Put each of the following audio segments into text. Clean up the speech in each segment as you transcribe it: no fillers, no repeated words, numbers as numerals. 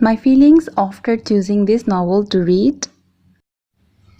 My feelings after choosing this novel to read.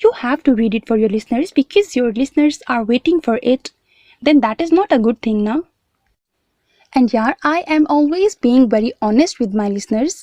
you have to read it for your listeners because your listeners are waiting for it, then that is not a good thing na. And yeah, I am always being very honest with my listeners.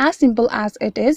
as simple as it is.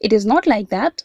it is not like that.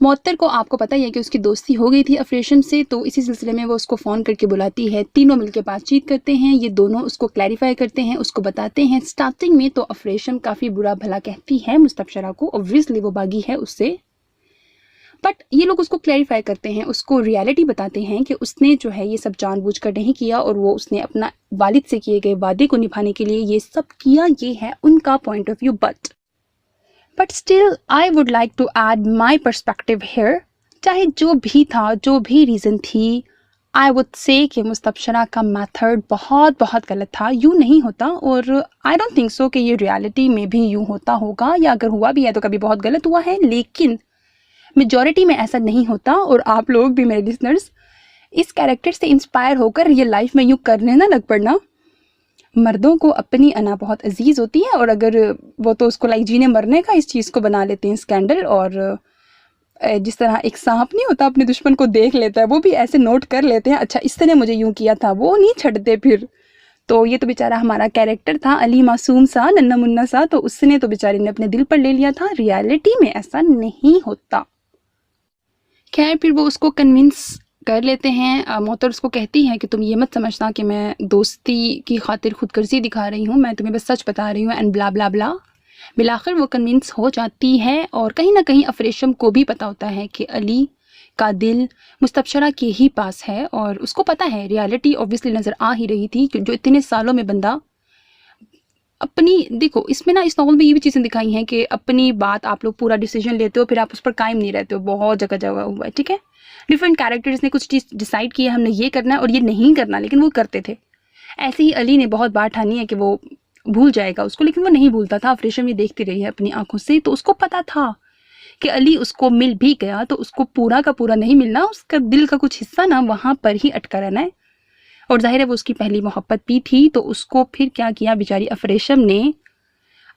معطر کو آپ کو پتہ ہی ہے کہ اس کی دوستی ہو گئی تھی افریشم سے، تو اسی سلسلے میں وہ اس کو فون کر کے بلاتی ہے، تینوں مل کے بات چیت کرتے ہیں، یہ دونوں اس کو کلیریفائی کرتے ہیں، اس کو بتاتے ہیں۔ سٹارٹنگ میں تو افریشم کافی برا بھلا کہتی ہے مستبشرہ کو، اوبویسلی وہ باغی ہے اس سے، بٹ یہ لوگ اس کو کلیریفائی کرتے ہیں، اس کو ریالٹی بتاتے ہیں کہ اس نے جو ہے یہ سب جان بوجھ کر نہیں کیا، اور وہ اس نے اپنا والد سے کیے گئے وعدے کو نبھانے کے لیے یہ سب کیا۔ یہ ہے ان کا point of view, but still I would like to add my perspective here. چاہے جو بھی تھا، جو بھی ریزن تھی، آئی وڈ سے کہ مستبشرہ کا میتھڈ بہت بہت غلط تھا، یوں نہیں ہوتا، اور آئی ڈونٹ تھنک سو کہ یہ ریالٹی میں بھی یوں ہوتا ہوگا، یا اگر ہوا بھی ہے تو کبھی بہت غلط ہوا ہے، لیکن میجورٹی میں ایسا نہیں ہوتا۔ اور آپ لوگ بھی میرے لسنرز اس کیریکٹر سے انسپائر ہو کر ریئل لائف میں یوں کرنے نہ لگ پڑنا۔ مردوں کو اپنی انا بہت عزیز ہوتی ہے، اور اگر وہ تو اس کو جینے مرنے کا اس چیز کو بنا لیتے ہیں اسکینڈل، اور جس طرح ایک سانپ نہیں ہوتا اپنے دشمن کو دیکھ لیتا ہے، وہ بھی ایسے نوٹ کر لیتے ہیں، اچھا اس نے مجھے یوں کیا تھا، وہ نہیں چھڑتے پھر۔ تو یہ تو بیچارہ ہمارا کیریکٹر تھا علی معصوم سا، ننھا منھا سا، تو اس نے تو بیچاری نے اپنے دل پر لے لیا تھا، ریالٹی میں ایسا نہیں ہوتا۔ خیر پھر وہ اس کو کنونس کر لیتے ہیں، معطر اس کو کہتی ہے کہ تم یہ مت سمجھنا کہ میں دوستی کی خاطر خود غرضی دکھا رہی ہوں، میں تمہیں بس سچ بتا رہی ہوں، اینڈ بلا بلا بلا۔ بالآخر وہ کنونس ہو جاتی ہے، اور کہیں نہ کہیں افریشم کو بھی پتہ ہوتا ہے کہ علی کا دل مستبشرہ کے ہی پاس ہے، اور اس کو پتہ ہے ریالٹی اوبویسلی نظر آ ہی رہی تھی کہ جو اتنے سالوں میں بندہ اپنی، دیکھو اس میں نا اس ناول میں یہ بھی چیزیں دکھائی ہیں کہ اپنی بات آپ لوگ پورا ڈیسیجن لیتے ہو، پھر آپ اس پر قائم نہیں رہتے ہو، بہت جگہ جگہ ہوا ہے، ٹھیک ہے، ڈفرینٹ کیریکٹرز نے کچھ چیز ڈیسائیڈ کیا ہم نے یہ کرنا ہے اور یہ نہیں کرنا، لیکن وہ کرتے تھے۔ ایسے ہی علی نے بہت بار ٹھانی ہے کہ وہ بھول جائے گا اس کو، لیکن وہ نہیں بھولتا تھا، افریشم یہ دیکھتی رہی ہے اپنی آنکھوں سے، تو اس کو پتا تھا کہ علی اس کو مل بھی گیا تو اس کو پورا کا پورا نہیں ملنا، اس کا دل کا کچھ حصہ نا وہاں پر ہی اٹکا رہنا ہے، اور ظاہر ہے وہ اس کی پہلی محبت بھی تھی، تو اس کو پھر کیا کیا بیچاری افریشم نے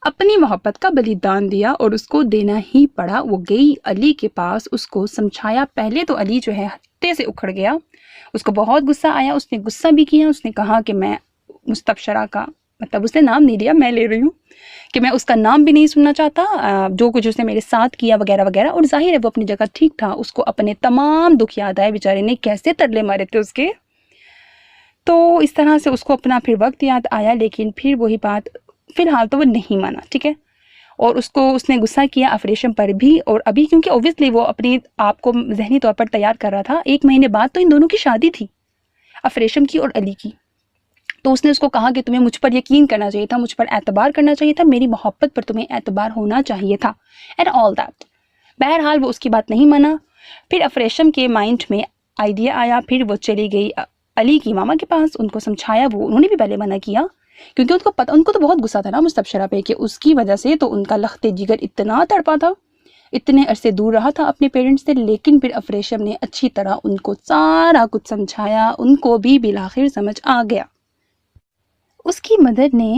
اپنی محبت کا بلیدان دیا، اور اس کو دینا ہی پڑا۔ وہ گئی علی کے پاس، اس کو سمجھایا، پہلے تو علی جو ہے ہتے سے اکھڑ گیا، اس کو بہت غصہ آیا، اس نے غصہ بھی کیا، اس نے کہا کہ میں مستبشرہ کا، مطلب اس نے نام نہیں لیا، میں لے رہی ہوں، کہ میں اس کا نام بھی نہیں سننا چاہتا، جو کچھ اس نے میرے ساتھ کیا وغیرہ وغیرہ، اور ظاہر ہے وہ اپنی جگہ ٹھیک تھا، اس کو اپنے تمام دکھ یاد آئے، بیچارے نے کیسے ترلے مارے تھے اس کے، تو اس طرح سے اس کو اپنا پھر وقت یاد آیا، لیکن پھر وہی بات، فی الحال تو وہ نہیں مانا، ٹھیک ہے، اور اس نے غصہ کیا افریشم پر بھی، اور ابھی کیونکہ اوبویسلی وہ اپنی آپ کو ذہنی طور پر تیار کر رہا تھا، 1 مہینے بعد تو ان دونوں کی شادی تھی، افریشم کی اور علی کی، تو اس نے اس کو کہا کہ تمہیں مجھ پر یقین کرنا چاہیے تھا، مجھ پر اعتبار کرنا چاہیے تھا، میری محبت پر تمہیں اعتبار ہونا چاہیے تھا، اینڈ آل دیٹ۔ بہرحال وہ اس کی بات نہیں مانا، پھر افریشم کے مائنڈ میں آئیڈیا آیا، پھر وہ چلی گئی علی کی ماما کے پاس، ان کو سمجھایا، انہوں نے بھی پہلے منع کیا، کیونکہ ان کو تو بہت غصہ تھا نا مستبشرہ پہ، کہ اس کی وجہ سے تو ان کا لخت جگر اتنا تڑپا تھا، اتنے عرصے دور رہا تھا اپنے پیرنٹس سے، لیکن پھر افریشم نے اچھی طرح ان کو سارا کچھ سمجھایا، ان کو بھی بالآخر سمجھ آ گیا۔ اس کی مدر نے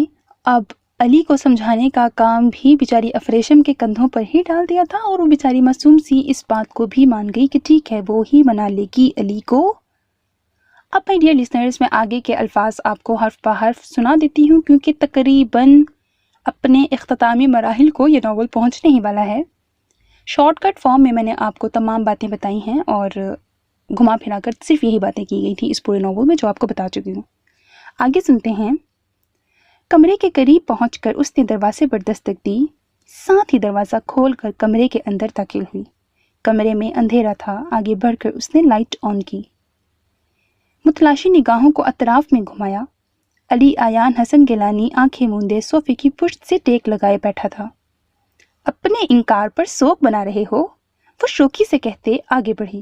اب علی کو سمجھانے کا کام بھی بیچاری افریشم کے کندھوں پر ہی ڈال دیا تھا، اور وہ بیچاری معصوم سی اس بات کو بھی مان گئی کہ ٹھیک ہے وہ ہی منا لے گی علی کو۔ اب مائی ڈیئر لسنرز میں آگے کے الفاظ آپ کو حرف بہ حرف سنا دیتی ہوں، کیونکہ تقریباً اپنے اختتامی مراحل کو یہ ناول پہنچنے ہی والا ہے۔ شارٹ کٹ فارم میں میں نے آپ کو تمام باتیں بتائی ہیں، اور گھما پھرا کر صرف یہی باتیں کی گئی تھی اس پورے ناول میں جو آپ کو بتا چکی ہوں۔ آگے سنتے ہیں۔ کمرے کے قریب پہنچ کر اس نے دروازے پر دستک دی، ساتھ ہی دروازہ کھول کر کمرے کے اندر داخل ہوئی۔ کمرے میں اندھیرا تھا، آگے بڑھ کر اس نے لائٹ آن کی، متلاشی نگاہوں کو اطراف میں گھمایا۔ علی آیان حسن گیلانی آنکھیں موندے صوفے کی پشت سے ٹیک لگائے بیٹھا تھا۔ اپنے انکار پر سوگ بنا رہے ہو؟ وہ شوخی سے کہتے آگے بڑھی۔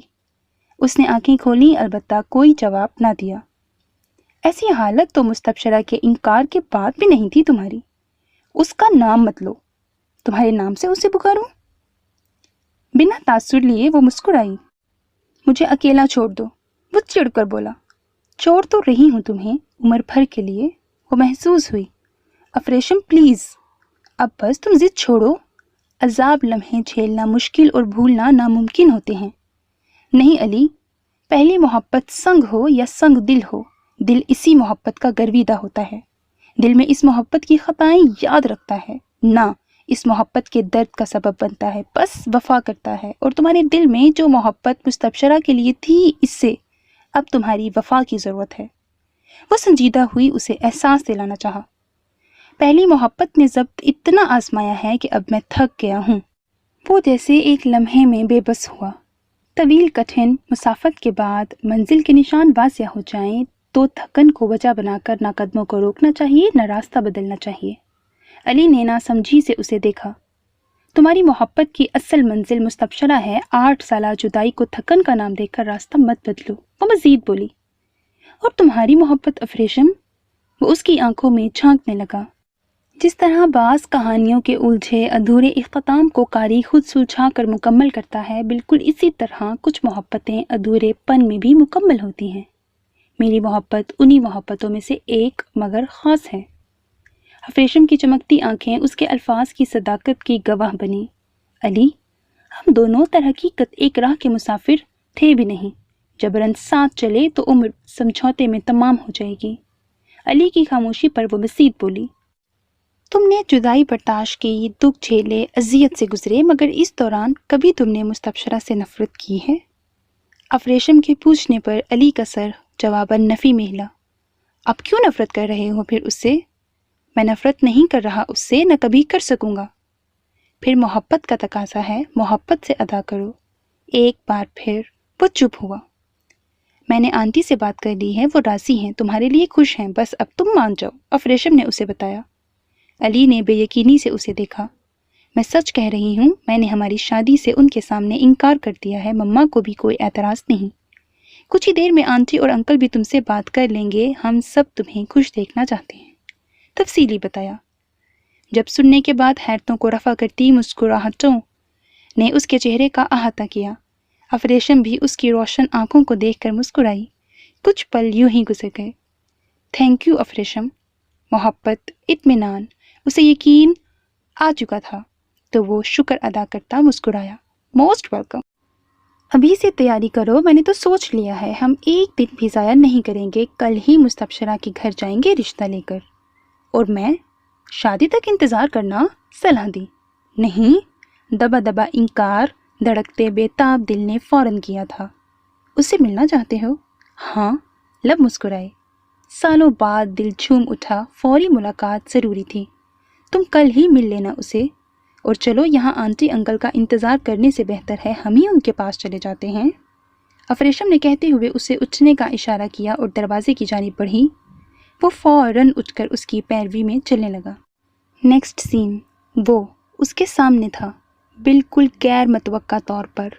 اس نے آنکھیں کھولی، البتہ کوئی جواب نہ دیا۔ ایسی حالت تو مستبشرہ کے انکار کے بعد بھی نہیں تھی تمہاری۔ اس کا نام مت لو، تمہارے نام سے اسے پکاروں؟ بنا تاثر لیے وہ مسکرائی۔ مجھے اکیلا چھوڑ دو، وہ چڑ کر بولا۔ چھوڑ تو رہی ہوں تمہیں عمر بھر کے لیے، وہ محسوس ہوئی۔ افریشم پلیز، اب بس تم ضد چھوڑو، عذاب لمحے جھیلنا مشکل اور بھولنا ناممکن ہوتے ہیں۔ نہیں علی، پہلی محبت سنگ ہو یا سنگ دل ہو، دل اسی محبت کا گرویدہ ہوتا ہے، دل میں اس محبت کی خطائیں یاد رکھتا ہے، نہ اس محبت کے درد کا سبب بنتا ہے، بس وفا کرتا ہے، اور تمہارے دل میں جو محبت مستبشرہ کے لیے تھی، اس سے اب تمہاری وفا کی ضرورت ہے۔ وہ سنجیدہ ہوئی، اسے احساس دلانا چاہا۔ پہلی محبت نے ضبط اتنا آزمایا ہے کہ اب میں تھک گیا ہوں۔ وہ جیسے ایک لمحے میں بے بس ہوا۔ طویل کٹھن مسافت کے بعد منزل کے نشان واضح ہو جائیں تو تھکن کو وجہ بنا کر نہ قدموں کو روکنا چاہیے نہ راستہ بدلنا چاہیے۔ علی نے ناسمجھی سے اسے دیکھا۔ تمہاری محبت کی اصل منزل مستبشرہ ہے، 8 سالہ جدائی کو تھکن کا نام دے کر راستہ مت بدلو۔ وہ مزید بولی۔ اور تمہاری محبت افریشم؟ وہ اس کی آنکھوں میں جھانکنے لگا۔ جس طرح بعض کہانیوں کے الجھے ادھورے اختتام کو قاری خود سلجھا کر مکمل کرتا ہے، بالکل اسی طرح کچھ محبتیں ادھورے پن میں بھی مکمل ہوتی ہیں۔ میری محبت انہی محبتوں میں سے ایک مگر خاص ہے۔ افریشم کی چمکتی آنکھیں اس کے الفاظ کی صداقت کی گواہ بنی۔ علی، ہم دونوں در حقیقت ایک راہ کے مسافر تھے بھی نہیں، جبراً ساتھ چلے تو عمر سمجھوتے میں تمام ہو جائے گی۔ علی کی خاموشی پر وہ مزید بولی۔ تم نے جدائی برداشت کی، دکھ جھیلے، اذیت سے گزرے، مگر اس دوران کبھی تم نے مستبشرہ سے نفرت کی ہے؟ افریشم کے پوچھنے پر علی کا سر جواباً نفی میں ہلا۔ اب کیوں نفرت کر رہے ہو پھر اس سے؟ میں نفرت نہیں کر رہا اس سے، نہ کبھی کر سکوں گا۔ پھر محبت کا تقاضا ہے، محبت سے ادا کرو۔ ایک بار پھر وہ چپ ہوا۔ میں نے آنٹی سے بات کر لی ہے، وہ راضی ہیں، تمہارے لیے خوش ہیں، بس اب تم مان جاؤ، افریشم نے اسے بتایا۔ علی نے بے یقینی سے اسے دیکھا۔ میں سچ کہہ رہی ہوں، میں نے ہماری شادی سے ان کے سامنے انکار کر دیا ہے، مما کو بھی کوئی اعتراض نہیں۔ کچھ ہی دیر میں آنٹی اور انکل بھی تم سے بات کر لیں گے، ہم سب تمہیں خوش دیکھنا چاہتے ہیں۔ تفصیلی بتایا۔ جب سننے کے بعد حیرتوں کو رفع کرتی مسکراہٹوں نے اس کے چہرے کا احاطہ کیا۔ افریشم بھی اس کی روشن آنکھوں کو دیکھ کر مسکرائی۔ کچھ پل یوں ہی گزر گئے۔ تھینک یو افریشم۔ محبت، اطمینان، اسے یقین آ چکا تھا تو وہ شکر ادا کرتا مسکرایا۔ Most welcome. ابھی سے تیاری کرو، میں نے تو سوچ لیا ہے، ہم ایک دن بھی ضائع نہیں کریں گے، کل ہی مستبشرہ کے گھر جائیں گے رشتہ لے کر۔ اور میں؟ شادی تک انتظار کرنا؟ صلاح دی۔ نہیں، دبا دبا انکار دھڑکتے بے تاب دل نے فوراً کیا تھا۔ اس سے ملنا چاہتے ہو؟ ہاں، لب مسکرائے۔ سالوں بعد دل جھوم اٹھا، فوری ملاقات ضروری تھی۔ تم کل ہی مل لینا اسے، اور چلو یہاں آنٹی انکل کا انتظار کرنے سے بہتر ہے ہم ہی ان کے پاس چلے جاتے ہیں۔ افریشم نے کہتے ہوئے اسے اٹھنے کا اشارہ کیا اور دروازے کی جانب بڑھی۔ وہ فوراً اٹھ کر اس کی پیروی میں چلنے لگا۔ نیکسٹ سین، وہ اس کے سامنے تھا، بالکل غیر متوقع طور پر،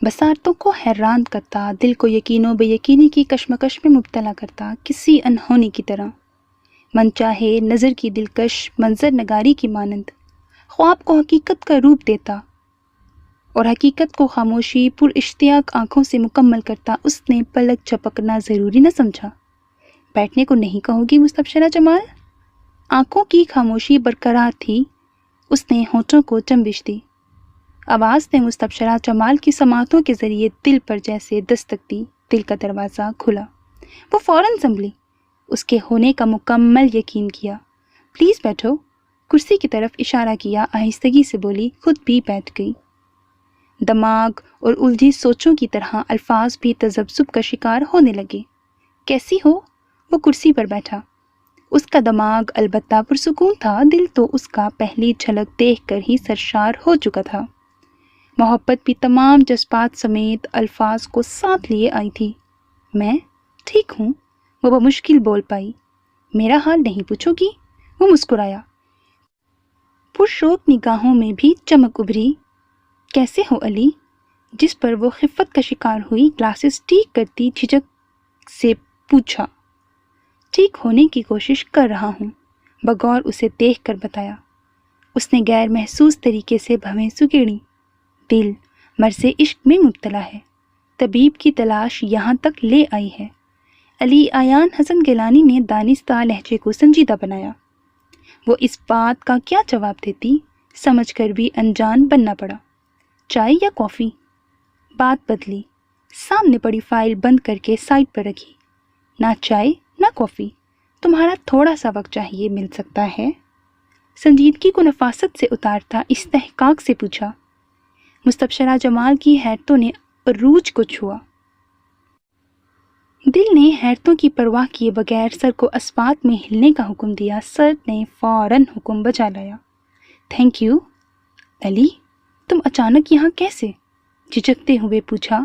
بصارتوں کو حیران کرتا، دل کو یقین و بے یقینی کی کشمکش میں مبتلا کرتا، کسی انہونی کی طرح، من چاہے نظر کی دلکش منظر نگاری کی مانند، خواب کو حقیقت کا روپ دیتا اور حقیقت کو خاموشی پر اشتیاق آنکھوں سے مکمل کرتا۔ اس نے پلک جھپکنا ضروری نہ سمجھا۔ بیٹھنے کو نہیں کہو گی مستبشرہ جمال؟ آنکھوں کی خاموشی برقرار تھی، اس نے ہونٹوں کو چنبش دی۔ آواز نے مستبشرہ جمال کی سماعتوں کے ذریعے دل پر جیسے دستک دی۔ دل کا دروازہ کھلا۔ وہ فوراً سنبھلی، اس کے ہونے کا مکمل یقین کیا۔ پلیز بیٹھو، کرسی کی طرف اشارہ کیا، آہستگی سے بولی، خود بھی بیٹھ گئی۔ دماغ اور الجھی سوچوں کی طرح الفاظ بھی تذبذب کا شکار ہونے لگے۔ کیسی ہو؟ وہ کرسی پر بیٹھا۔ اس کا دماغ البتہ پرسکون تھا، دل تو اس کا پہلی جھلک دیکھ کر ہی سرشار ہو چکا تھا۔ محبت بھی تمام جذبات سمیت الفاظ کو ساتھ لیے آئی تھی۔ میں ٹھیک ہوں، وہ بمشکل بول پائی۔ میرا حال نہیں پوچھو گی؟ وہ مسکرایا۔ پرشوق نگاہوں میں بھی چمک ابھری۔ کیسے ہو علی؟ جس پر وہ خفت کا شکار ہوئی، گلاسز ٹھیک کرتی جھجک سے پوچھا۔ ٹھیک ہونے کی کوشش کر رہا ہوں، بغور اسے دیکھ کر بتایا۔ اس نے غیر محسوس طریقے سے بھویں سکیڑیں۔ دل مرض عشق میں مبتلا ہے، طبیب کی تلاش یہاں تک لے آئی ہے۔ علی آیان حسن گیلانی نے دانستہ لہجے کو سنجیدہ بنایا۔ وہ اس بات کا کیا جواب دیتی، سمجھ کر بھی انجان بننا پڑا۔ چائے یا کافی؟ بات بدلی، سامنے پڑی فائل بند کر کے سائڈ پر رکھی۔ نہ چائے نہ کافی، تمہارا تھوڑا سا وقت چاہیے، مل سکتا ہے؟ سنجیدگی کو نفاست سے اتارتا استحقاق سے پوچھا۔ مستبشرہ جمال کی حیرتوں نے عروج کو چھوا۔ دل نے حیرتوں کی پرواہ کیے بغیر سر کو اسبات میں ہلنے کا حکم دیا۔ سر نے فوراً حکم بجا لایا۔ Thank you. علی، تم اچانک یہاں کیسے؟ جھجکتے ہوئے پوچھا۔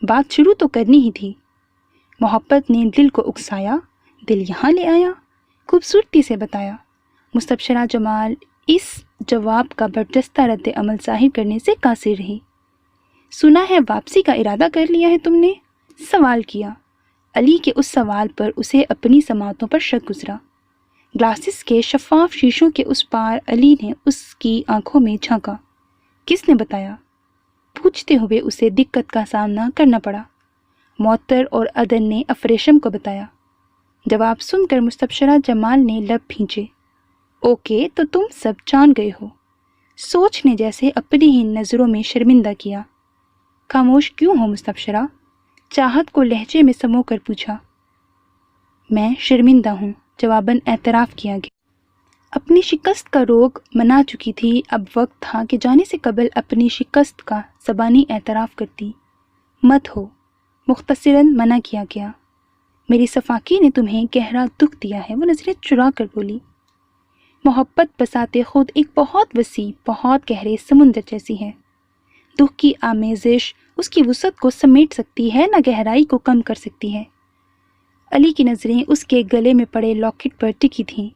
بات شروع تو کرنی ہی تھی۔ محبت نے دل کو اکسایا۔ دل یہاں لے آیا؟ خوبصورتی سے بتایا۔ مستبشرہ جمال اس جواب کا برجستہ رد عمل ظاہر کرنے سے قاصر رہی۔ سنا ہے واپسی کا ارادہ کر لیا ہے تم نے؟ سوال کیا۔ علی کے اس سوال پر اسے اپنی سماعتوں پر شک گزرا۔ گلاسز کے شفاف شیشوں کے اس پار علی نے اس کی آنکھوں میں جھانکا۔ کس نے بتایا؟ پوچھتے ہوئے اسے دقت کا سامنا کرنا پڑا۔ معطر اور عدن نے افریشم کو بتایا۔ جواب سن کر مستبشرہ جمال نے لب بھینچے۔ اوکے، تو تم سب جان گئے ہو۔ سوچ نے جیسے اپنی ہی نظروں میں شرمندہ کیا۔ خاموش کیوں ہو مستبشرہ؟ چاہت کو لہجے میں سمو کر پوچھا۔ میں شرمندہ ہوں، جواباً اعتراف کیا گیا۔ اپنی شکست کا روگ منا چکی تھی، اب وقت تھا کہ جانے سے قبل اپنی شکست کا زبانی اعتراف کرتی۔ مت ہو، مختصراً منع کیا گیا۔ میری صفاکی نے تمہیں گہرا دکھ دیا ہے، وہ نظریں چرا کر بولی۔ محبت بساتے خود ایک بہت وسیع، بہت گہرے سمندر جیسی ہے۔ دکھ کی آمیزش اس کی وسعت کو سمیٹ سکتی ہے، نہ گہرائی کو کم کر سکتی ہے۔ علی کی نظریں اس کے گلے میں پڑے لاکٹ پر ٹکی تھیں۔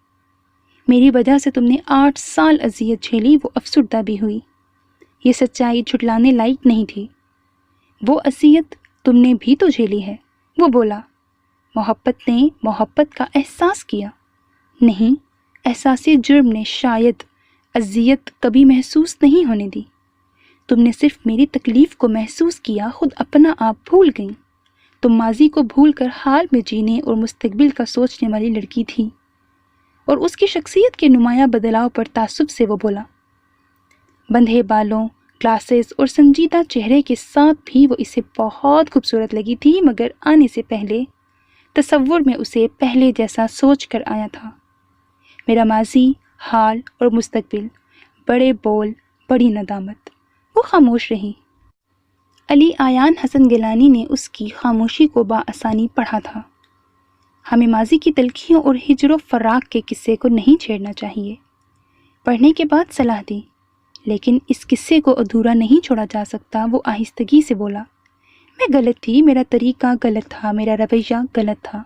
میری وجہ سے تم نے 8 سال اذیت جھیلی، وہ افسردہ بھی ہوئی۔ یہ سچائی جھٹلانے لائق نہیں تھی۔ وہ اذیت تم نے بھی تو جھیلی ہے، وہ بولا۔ محبت نے محبت کا احساس کیا؟ نہیں، احساس جرم نے شاید اذیت کبھی محسوس نہیں ہونے دی۔ تم نے صرف میری تکلیف کو محسوس کیا، خود اپنا آپ بھول گئیں۔ تم ماضی کو بھول کر حال میں جینے اور مستقبل کا سوچنے والی لڑکی تھی۔ اور اس کی شخصیت کے نمایاں بدلاؤ پر تعصب سے وہ بولا۔ بندھے بالوں، گلاسز اور سنجیدہ چہرے کے ساتھ بھی وہ اسے بہت خوبصورت لگی تھی، مگر آنے سے پہلے تصور میں اسے پہلے جیسا سوچ کر آیا تھا۔ میرا ماضی، حال اور مستقبل، بڑے بول، بڑی ندامت۔ وہ خاموش رہی۔ علی آیان حسن گیلانی نے اس کی خاموشی کو بآسانی پڑھا تھا۔ ہمیں ماضی کی تلخیوں اور ہجر و فراق کے قصے کو نہیں چھیڑنا چاہیے۔ پڑھنے کے بعد صلاح دی، لیکن اس قصے کو ادھورا نہیں چھوڑا جا سکتا۔ وہ آہستگی سے بولا، میں غلط تھی، میرا طریقہ غلط تھا، میرا رویہ غلط تھا۔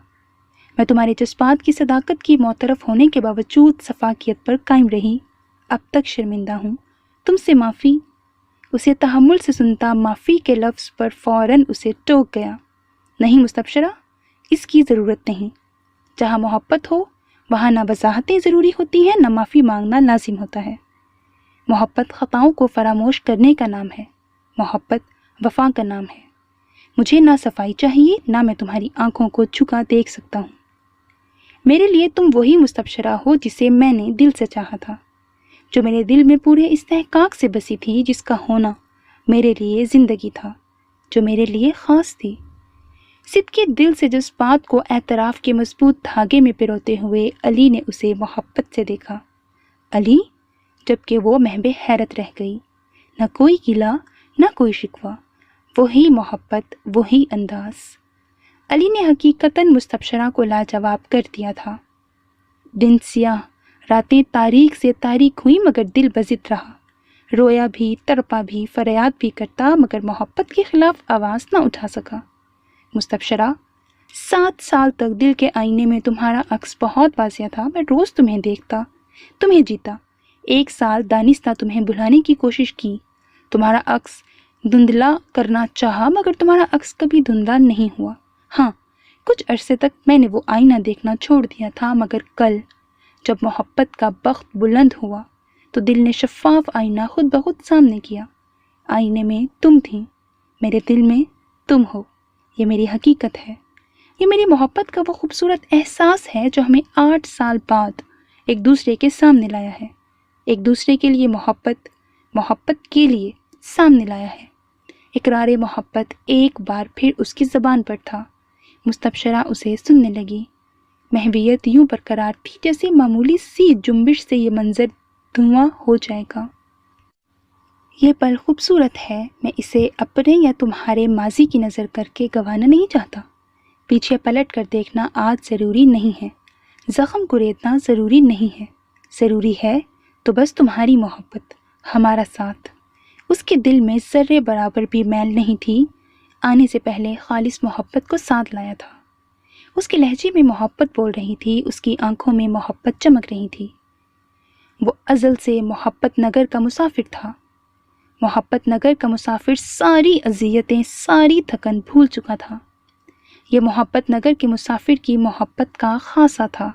میں تمہارے جذبات کی صداقت کی معترف ہونے کے باوجود شفافیت پر قائم رہی۔ اب تک شرمندہ ہوں، تم سے معافی۔ اسے تحمل سے سنتا معافی کے لفظ پر فوراً اسے ٹوک گیا۔ نہیں مستبشرہ، اس کی ضرورت نہیں۔ جہاں محبت ہو وہاں نہ وضاحتیں ضروری ہوتی ہیں، نہ معافی مانگنا لازم ہوتا ہے۔ محبت خطاؤں کو فراموش کرنے کا نام ہے، محبت وفا کا نام ہے۔ مجھے نہ صفائی چاہیے، نہ میں تمہاری آنکھوں کو جھکا دیکھ سکتا ہوں۔ میرے لیے تم وہی مستبشرہ ہو جسے میں نے دل سے چاہا تھا، جو میرے دل میں پورے استحقاق سے بسی تھی، جس کا ہونا میرے لیے زندگی تھا، جو میرے لیے خاص تھی۔ صدقے دل سے جس بات کو اعتراف کے مضبوط دھاگے میں پروتے ہوئے علی نے اسے محبت سے دیکھا۔ علی، جبکہ وہ محو حیرت رہ گئی۔ نہ کوئی گلہ، نہ کوئی شکوہ، وہی محبت، وہی انداز۔ علی نے حقیقتاً مستبشرہ کو لاجواب کر دیا تھا۔ دن سیاہ، راتیں تاریک سے تاریک ہوئی، مگر دل بضد رہا۔ رویا بھی، تڑپا بھی، فریاد بھی کرتا، مگر محبت کے خلاف آواز نہ اٹھا سکا۔ مستبشرہ، 7 سال تک دل کے آئینے میں تمہارا عکس بہت واضح تھا۔ میں روز تمہیں دیکھتا، تمہیں جیتا۔ 1 سال دانستہ تمہیں بھلانے کی کوشش کی، تمہارا عکس دھندلا کرنا چاہا، مگر تمہارا عکس کبھی دھندلا نہیں ہوا۔ ہاں، کچھ عرصے تک میں نے وہ آئینہ دیکھنا چھوڑ دیا تھا، مگر کل جب محبت کا بخت بلند ہوا تو دل نے شفاف آئینہ خود بخود سامنے کیا۔ آئینے میں تم تھی، میرے دل میں تم ہو۔ یہ میری حقیقت ہے، یہ میری محبت کا وہ خوبصورت احساس ہے جو ہمیں 8 سال بعد ایک دوسرے کے سامنے لایا ہے، ایک دوسرے کے لیے محبت، محبت کے لیے سامنے لایا ہے۔ اقرار محبت ایک بار پھر اس کی زبان پر تھا۔ مستبشرہ اسے سننے لگی۔ محویت یوں برقرار تھی جیسے معمولی سی جنبش سے یہ منظر دھواں ہو جائے گا۔ یہ پل خوبصورت ہے، میں اسے اپنے یا تمہارے ماضی کی نظر کر کے گنوانا نہیں چاہتا۔ پیچھے پلٹ کر دیکھنا آج ضروری نہیں ہے، زخم کو ریتنا ضروری نہیں ہے، ضروری ہے تو بس تمہاری محبت، ہمارا ساتھ۔ اس کے دل میں ذرے برابر بھی میل نہیں تھی، آنے سے پہلے خالص محبت کو ساتھ لایا تھا۔ اس کے لہجے میں محبت بول رہی تھی، اس کی آنکھوں میں محبت چمک رہی تھی۔ وہ ازل سے محبت نگر کا مسافر تھا، محبت نگر کا مسافر ساری اذیتیں، ساری تھکن بھول چکا تھا۔ یہ محبت نگر کے مسافر کی محبت کا خاصہ تھا۔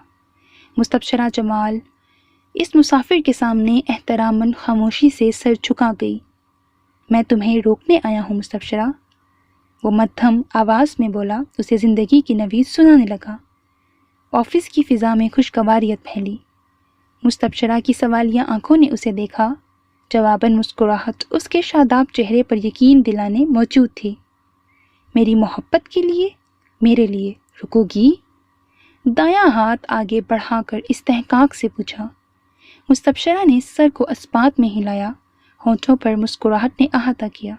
مستبشرہ جمال اس مسافر کے سامنے احتراماً خاموشی سے سر جھکا گئی۔ میں تمہیں روکنے آیا ہوں مستبشرہ، وہ مدھم آواز میں بولا، اسے زندگی کی نوید سنانے لگا۔ آفس کی فضا میں خوشگواریت پھیلی۔ مستبشرہ کی سوالیہ آنکھوں نے اسے دیکھا، جواباً مسکراہٹ اس کے شاداب چہرے پر یقین دلانے موجود تھی۔ میری محبت کے لیے، میرے لیے رکو گی؟ دایاں ہاتھ آگے بڑھا کر استحقاق سے پوچھا۔ مستبشرہ نے سر کو اسبات میں ہلایا، ہونٹوں پر مسکراہٹ نے احاطہ کیا۔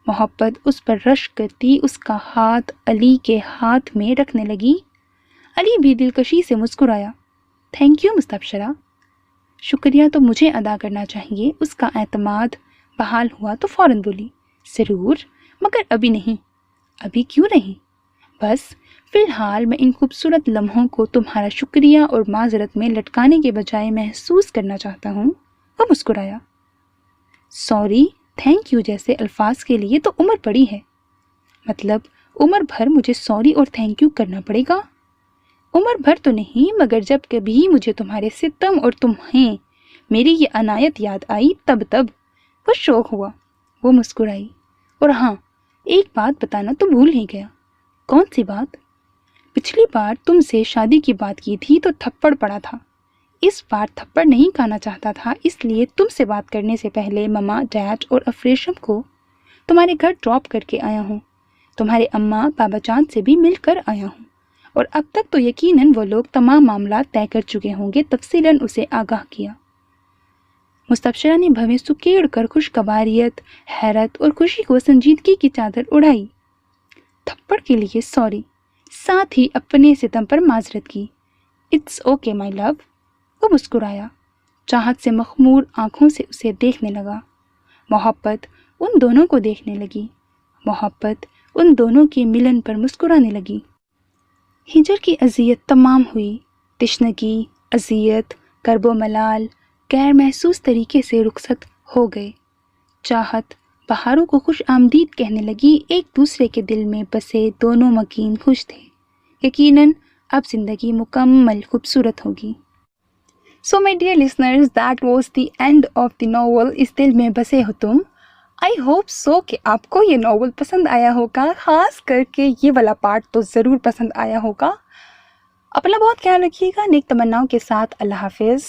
محبت اس پر رشک کرتی اس کا ہاتھ علی کے ہاتھ میں رکھنے لگی۔ علی بھی دلکشی سے مسکرایا۔ تھینک یو مستبشرہ، شکریہ تو مجھے ادا کرنا چاہیے۔ اس کا اعتماد بحال ہوا تو فوراً بولی، ضرور، مگر ابھی نہیں۔ ابھی کیوں نہیں؟ بس فی الحال میں ان خوبصورت لمحوں کو تمہارا شکریہ اور معذرت میں لٹکانے کے بجائے محسوس کرنا چاہتا ہوں۔ وہ مسکرایا۔ سوری، تھینک یو جیسے الفاظ کے لیے تو عمر پڑی ہے۔ مطلب عمر بھر مجھے سوری اور تھینک یو کرنا پڑے گا؟ عمر بھر تو نہیں، مگر جب کبھی مجھے تمہارے ستم اور تمہیں میری یہ عنایت یاد آئی تب وہ شوق ہوا۔ وہ مسکرائی۔ اور ہاں، ایک بات بتانا تو بھول ہی گیا۔ کون سی بات؟ پچھلی بار تم سے شادی کی بات کی تھی تو تھپڑ پڑا تھا، اس بار تھپڑ نہیں کھانا چاہتا تھا، اس لیے تم سے بات کرنے سے پہلے مما، ڈیڈ اور افریشم کو تمہارے گھر ڈراپ کر کے آیا ہوں، تمہارے اماں بابا جان سے بھی مل کر آیا ہوں، اور اب تک تو یقیناً وہ لوگ تمام معاملات طے کر چکے ہوں گے۔ تفصیلاً اسے آگاہ کیا۔ مستبشرہ نے بھویں سکیڑ کر خوشگواریت، حیرت اور خوشی کو سنجیدگی کی چادر اڑائی۔ تھپڑ کے لیے سوری، ساتھ ہی اپنے ستم پر معذرت کی۔ اٹس اوکے مائی لو۔ وہ مسکرایا، چاہت سے مخمور آنکھوں سے اسے دیکھنے لگا۔ محبت ان دونوں کو دیکھنے لگی، محبت ان دونوں کے ملن پر مسکرانے لگی۔ ہجر کی اذیت تمام ہوئی، تشنگی، اذیت، کرب و ملال غیر محسوس طریقے سے رخصت ہو گئے۔ چاہت بہاروں کو خوش آمدید کہنے لگی، ایک دوسرے کے دل میں بسے دونوں مکین خوش تھے۔ یقیناً اب زندگی مکمل خوبصورت ہوگی۔ So my dear listeners, that was the end of the novel اس دل میں بسے ہو تم۔ آئی ہوپ سو کہ آپ کو یہ ناول پسند آیا ہوگا، خاص کر کے یہ والا پارٹ تو ضرور پسند آیا ہوگا۔ اپنا بہت خیال رکھیے گا، نیک تمناؤں کے ساتھ اللہ حافظ۔